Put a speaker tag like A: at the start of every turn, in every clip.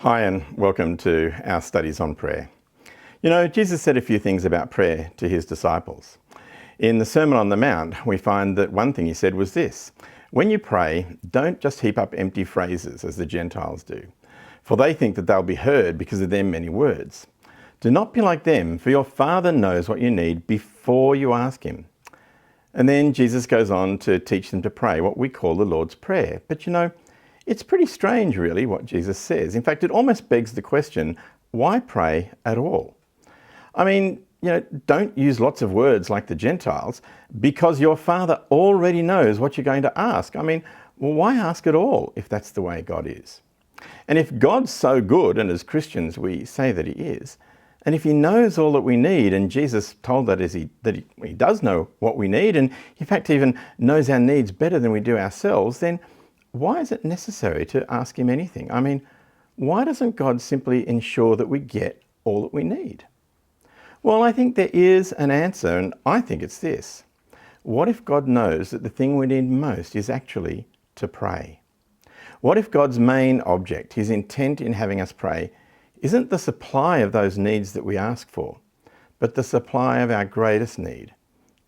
A: Hi and welcome to our studies on prayer. You know, Jesus said a few things about prayer to his disciples. In the Sermon on the Mount, we find that one thing he said was this: when you pray, don't just heap up empty phrases as the Gentiles do, for they think that they'll be heard because of their many words. Do not be like them, for your Father knows what you need before you ask him. And then Jesus goes on to teach them to pray what we call the Lord's Prayer. But you know, it's pretty strange, really, what Jesus says. In fact, it almost begs the question, why pray at all? I mean, you know, don't use lots of words like the Gentiles because your Father already knows what you're going to ask. I mean, well, why ask at all if that's the way God is? And if God's so good, and as Christians we say that he is, and if he knows all that we need, and Jesus told that he does know what we need, and in fact even knows our needs better than we do ourselves, then why is it necessary to ask him anything? I mean, why doesn't God simply ensure that we get all that we need? Well, I think there is an answer, and I think it's this. What if God knows that the thing we need most is actually to pray? What if God's main object, his intent in having us pray, isn't the supply of those needs that we ask for, but the supply of our greatest need,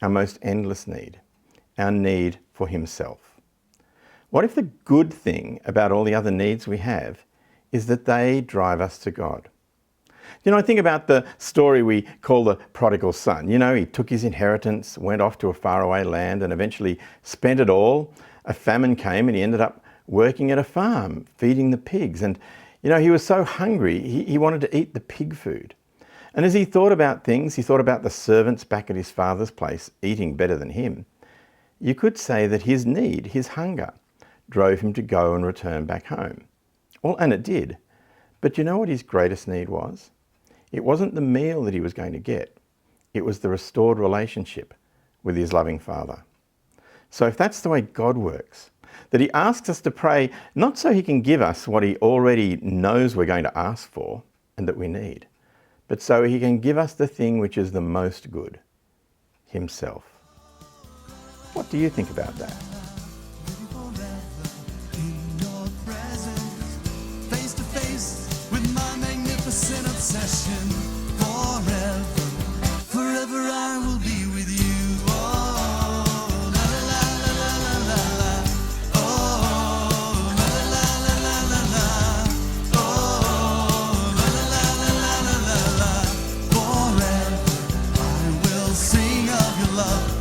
A: our most endless need, our need for himself? What if the good thing about all the other needs we have is that they drive us to God? You know, I think about the story we call the prodigal son. You know, he took his inheritance, went off to a faraway land and eventually spent it all. A famine came and he ended up working at a farm, feeding the pigs. And, you know, he was so hungry, he wanted to eat the pig food. And as he thought about things, he thought about the servants back at his father's place eating better than him. You could say that his need, his hunger, drove him to go and return back home. Well, and it did. But you know what his greatest need was? It wasn't the meal that he was going to get. It was the restored relationship with his loving Father. So if that's the way God works, that he asks us to pray not so he can give us what he already knows we're going to ask for and that we need, but so he can give us the thing which is the most good, himself. What do you think about that?
B: Obsession forever, forever I will be with you. Oh, la la la la la la la. Oh, la la la la la la. Oh, la la la la la la la. Forever I will sing of your love.